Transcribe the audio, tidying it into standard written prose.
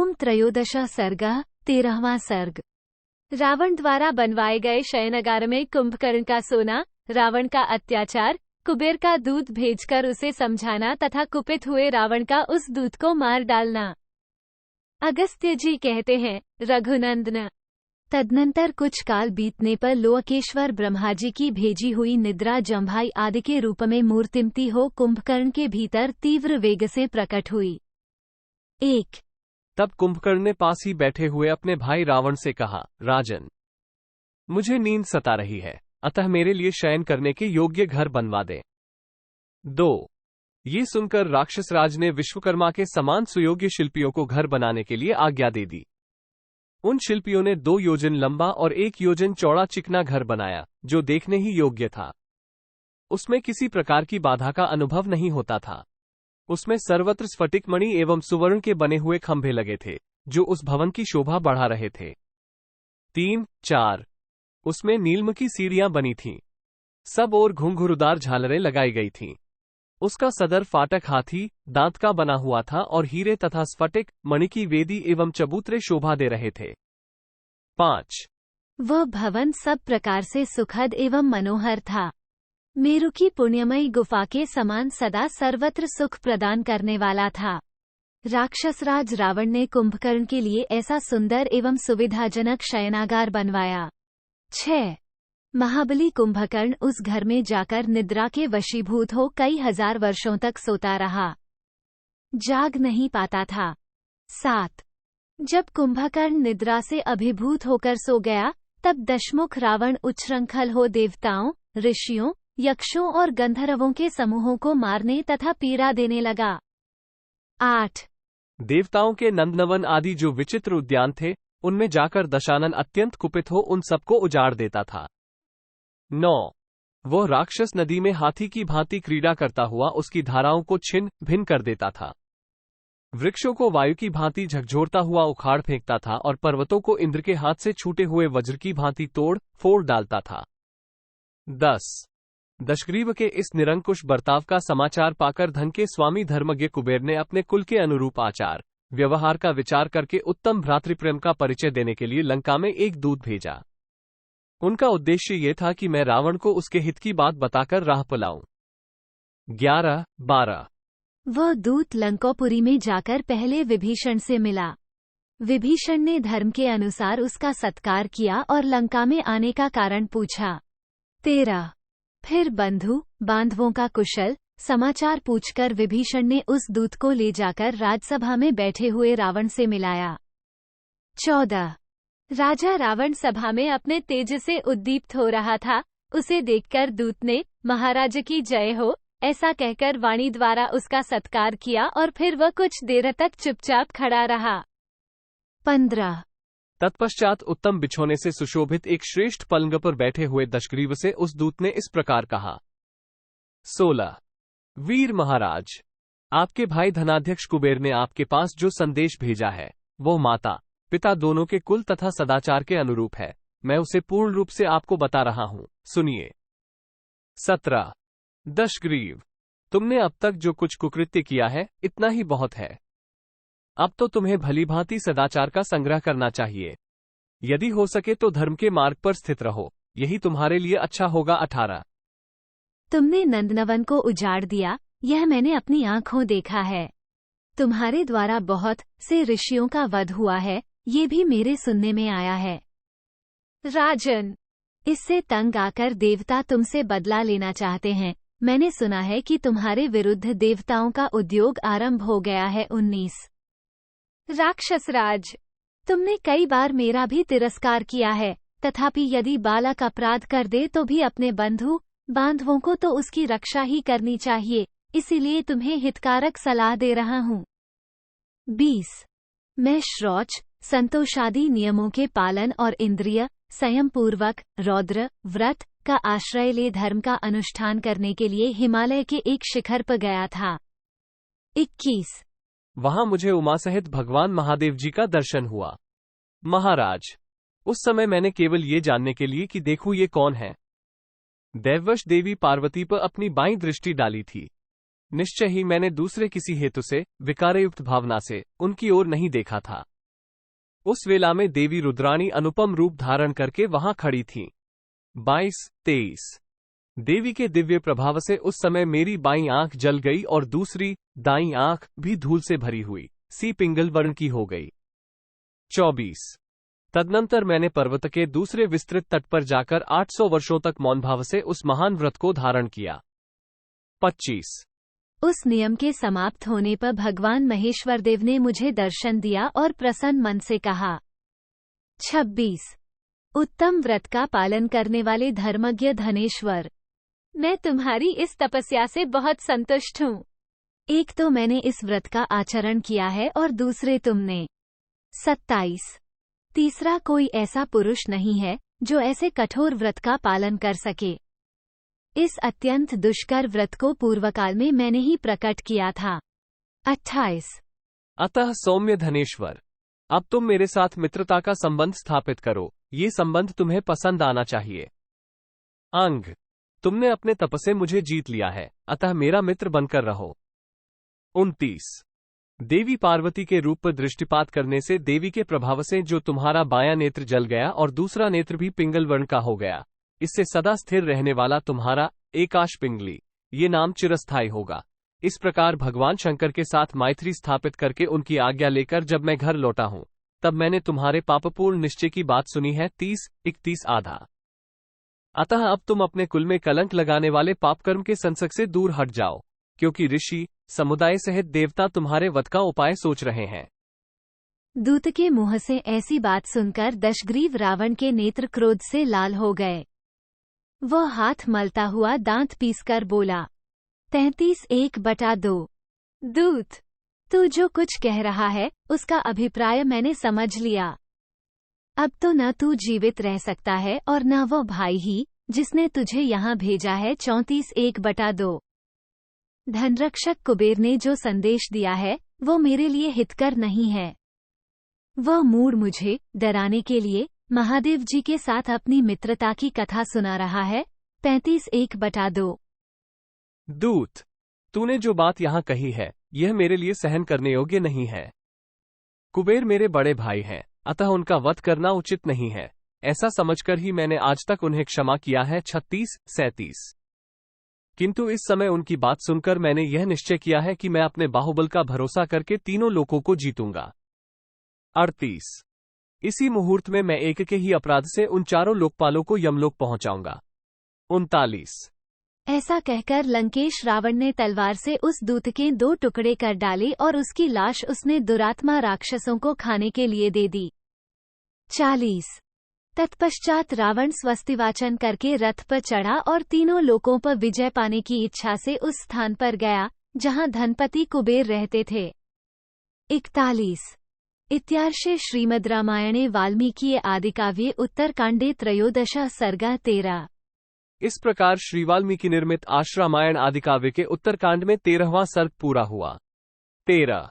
एवं त्रयोदशः सर्गः 13वां सर्ग। रावण द्वारा बनवाए गए शयनगार में कुंभकर्ण का सोना, रावण का अत्याचार, कुबेर का दूत भेजकर उसे समझाना तथा कुपित हुए रावण का उस दूत को मार डालना। अगस्त्य जी कहते हैं, रघुनंदन, तदनंतर कुछ काल बीतने पर लोकेश्वर ब्रह्मा जी की भेजी हुई निद्रा जम्भाई आदि के रूप में मूर्तिमती हो कुंभकर्ण के भीतर तीव्र वेग से प्रकट हुई। 1। तब कुंभकर्ण ने पास ही बैठे हुए अपने भाई रावण से कहा, राजन, मुझे नींद सता रही है, अतः मेरे लिए शयन करने के योग्य घर बनवा दे। 2। ये सुनकर राक्षसराज ने विश्वकर्मा के समान सुयोग्य शिल्पियों को घर बनाने के लिए आज्ञा दे दी। उन शिल्पियों ने 2 योजन लंबा और 1 योजन चौड़ा चिकना घर बनाया, जो देखने ही योग्य था। उसमें किसी प्रकार की बाधा का अनुभव नहीं होता था। उसमें सर्वत्र स्फटिक मणि एवं सुवर्ण के बने हुए खंभे लगे थे, जो उस भवन की शोभा बढ़ा रहे थे। 3, 4 उसमें नीलम की सीढ़ियां बनी थीं। सब ओर घुंघरूदार झालरें लगाई गई थीं। उसका सदर फाटक हाथी दांत का बना हुआ था और हीरे तथा स्फटिक मणि की वेदी एवं चबूतरे शोभा दे रहे थे। 5 वह भवन सब प्रकार से सुखद एवं मनोहर था। मेरु की पुण्यमयी गुफा के समान सदा सर्वत्र सुख प्रदान करने वाला था। राक्षसराज रावण ने कुंभकर्ण के लिए ऐसा सुंदर एवं सुविधाजनक शयनागार बनवाया। 6 महाबली कुंभकर्ण उस घर में जाकर निद्रा के वशीभूत हो कई हजार वर्षों तक सोता रहा, जाग नहीं पाता था। 7 जब कुंभकर्ण निद्रा से अभिभूत होकर सो गया, तब दशमुख रावण उच्छृंखल हो देवताओं, ऋषियों, यक्षों और गंधर्वों के समूहों को मारने तथा पीड़ा देने लगा। 8 देवताओं के नंदनवन आदि जो विचित्र उद्यान थे, उनमें जाकर दशानन अत्यंत कुपित हो उन सबको उजाड़ देता था। 9 वह राक्षस नदी में हाथी की भांति क्रीड़ा करता हुआ उसकी धाराओं को छिन्न भिन्न कर देता था। वृक्षों को वायु की भांति झकझोरता हुआ उखाड़ फेंकता था और पर्वतों को इंद्र के हाथ से छूटे हुए वज्र की भांति तोड़ फोड़ डालता था। 10 दशग्रीव के इस निरंकुश बर्ताव का समाचार पाकर धन के स्वामी धर्मज्ञ कुबेर ने अपने कुल के अनुरूप आचार व्यवहार का विचार करके उत्तम भ्रातृप्रेम का परिचय देने के लिए लंका में एक दूत भेजा। उनका उद्देश्य ये था कि मैं रावण को उसके हित की बात बताकर राह पुलाऊं। 11, 12 वह दूत लंकोपुरी में जाकर पहले विभीषण से मिला। विभीषण ने धर्म के अनुसार उसका सत्कार किया और लंका में आने का कारण पूछा। 13 फिर बंधु बांधवों का कुशल समाचार पूछकर विभीषण ने उस दूत को ले जाकर राजसभा में बैठे हुए रावण से मिलाया। 14 राजा रावण सभा में अपने तेज से उद्दीप्त हो रहा था। उसे देखकर दूत ने, महाराज की जय हो, ऐसा कहकर वाणी द्वारा उसका सत्कार किया और फिर वह कुछ देर तक चुपचाप खड़ा रहा। 15 तत्पश्चात उत्तम बिछोने से सुशोभित एक श्रेष्ठ पलंग पर बैठे हुए दशग्रीव से उस दूत ने इस प्रकार कहा। 16 वीर महाराज, आपके भाई धनाध्यक्ष कुबेर ने आपके पास जो संदेश भेजा है, वो माता पिता दोनों के कुल तथा सदाचार के अनुरूप है। मैं उसे पूर्ण रूप से आपको बता रहा हूं, सुनिए। 17 दशग्रीव, तुमने अब तक जो कुछ कुकृत्य किया है, इतना ही बहुत है। अब तो तुम्हें भलीभांति सदाचार का संग्रह करना चाहिए। यदि हो सके तो धर्म के मार्ग पर स्थित रहो, यही तुम्हारे लिए अच्छा होगा। 18 तुमने नंदनवन को उजाड़ दिया, यह मैंने अपनी आंखों देखा है। तुम्हारे द्वारा बहुत से ऋषियों का वध हुआ है, ये भी मेरे सुनने में आया है। राजन, इससे तंग आकर देवता तुमसे बदला लेना चाहते हैं। मैंने सुना है कि तुम्हारे विरुद्ध देवताओं का उद्योग आरंभ हो गया है। 19 राक्षसराज, तुमने कई बार मेरा भी तिरस्कार किया है, तथापि यदि बालक अपराध कर दे तो भी अपने बंधु बांधवों को तो उसकी रक्षा ही करनी चाहिए, इसीलिए तुम्हें हितकारक सलाह दे रहा हूँ। 20 मैं शौच संतोषादि नियमों के पालन और इंद्रिय संयम पूर्वक रौद्र व्रत का आश्रय ले धर्म का अनुष्ठान करने के लिए हिमालय के एक शिखर पर गया था। 21 वहां मुझे उमा सहित भगवान महादेव जी का दर्शन हुआ। महाराज, उस समय मैंने केवल ये जानने के लिए कि देखूं ये कौन है, दैववश देवी पार्वती पर अपनी बाईं दृष्टि डाली थी। निश्चय ही मैंने दूसरे किसी हेतु से विकारयुक्त भावना से उनकी ओर नहीं देखा था। उस वेला में देवी रुद्राणी अनुपम रूप धारण करके वहां खड़ी थीं। 22-23 देवी के दिव्य प्रभाव से उस समय मेरी बाईं आंख जल गई और दूसरी दाईं आंख भी धूल से भरी हुई सी पिंगल वर्ण की हो गई। 24 तदनंतर मैंने पर्वत के दूसरे विस्तृत तट पर जाकर 800 वर्षों तक मौन भाव से उस महान व्रत को धारण किया। 25 उस नियम के समाप्त होने पर भगवान महेश्वर देव ने मुझे दर्शन दिया और प्रसन्न मन से कहा। 26 उत्तम व्रत का पालन करने वाले धर्मज्ञ धनेश्वर, मैं तुम्हारी इस तपस्या से बहुत संतुष्ट हूँ। एक तो मैंने इस व्रत का आचरण किया है और दूसरे तुमने। 27 तीसरा कोई ऐसा पुरुष नहीं है जो ऐसे कठोर व्रत का पालन कर सके। इस अत्यंत दुष्कर व्रत को पूर्वकाल में मैंने ही प्रकट किया था। 28 अतः सौम्य धनेश्वर, अब तुम मेरे साथ मित्रता का संबंध स्थापित करो, ये संबंध तुम्हें पसंद आना चाहिए। अंग, तुमने अपने तप से मुझे जीत लिया है, अतः मेरा मित्र बनकर रहो। 29 देवी पार्वती के रूप पर दृष्टिपात करने से देवी के प्रभाव से जो तुम्हारा बायां नेत्र जल गया और दूसरा नेत्र भी पिंगल वर्ण का हो गया, इससे सदा स्थिर रहने वाला तुम्हारा एकाश पिंगली ये नाम चिरस्थायी होगा। इस प्रकार भगवान शंकर के साथ मैत्री स्थापित करके उनकी आज्ञा लेकर जब मैं घर लौटा हूं, तब मैंने तुम्हारे पापपूर्ण निश्चय की बात सुनी है। 30-31 आधा अतः अब तुम अपने कुल में कलंक लगाने वाले पापकर्म के संसर्ग से दूर हट जाओ, क्योंकि ऋषि समुदाय सहित देवता तुम्हारे वध का उपाय सोच रहे हैं। दूत के मुंह से ऐसी बात सुनकर दशग्रीव रावण के नेत्र क्रोध से लाल हो गए। वह हाथ मलता हुआ दांत पीसकर बोला। 33-1/2 दूत, तू जो कुछ कह रहा है उसका अभिप्राय मैंने समझ लिया। अब तो न तू जीवित रह सकता है और न वो भाई ही जिसने तुझे यहाँ भेजा है। 34-1/2 धनरक्षक कुबेर ने जो संदेश दिया है वो मेरे लिए हितकर नहीं है। वह मूढ़ मुझे डराने के लिए महादेव जी के साथ अपनी मित्रता की कथा सुना रहा है। 35-1/2 दूत, तूने जो बात यहाँ कही है यह मेरे लिए सहन करने योग्य नहीं है। कुबेर मेरे बड़े भाई हैं, अतः उनका वध करना उचित नहीं है, ऐसा समझकर ही मैंने आज तक उन्हें क्षमा किया है। 36-37 किंतु इस समय उनकी बात सुनकर मैंने यह निश्चय किया है कि मैं अपने बाहुबल का भरोसा करके तीनों लोकों को जीतूंगा। 38 इसी मुहूर्त में मैं एक के ही अपराध से उन चारों लोकपालों को यमलोक पहुंचाऊंगा। 39 ऐसा कहकर लंकेश रावण ने तलवार से उस दूत के 2 टुकड़े कर डाले और उसकी लाश उसने दुरात्मा राक्षसों को खाने के लिए दे दी। 40 तत्पश्चात रावण स्वस्तिवाचन करके रथ पर चढ़ा और तीनों लोकों पर विजय पाने की इच्छा से उस स्थान पर गया जहां धनपति कुबेर रहते थे। 41 इत्यार्षे श्रीमद् रामायणे वाल्मीकि आदिकाव्ये उत्तरकांडे 13 सर्गा 13। इस प्रकार श्री वाल्मीकि निर्मित आश्रामायण आदिकाव्य के उत्तरकांड में 13वां सर्ग पूरा हुआ। 13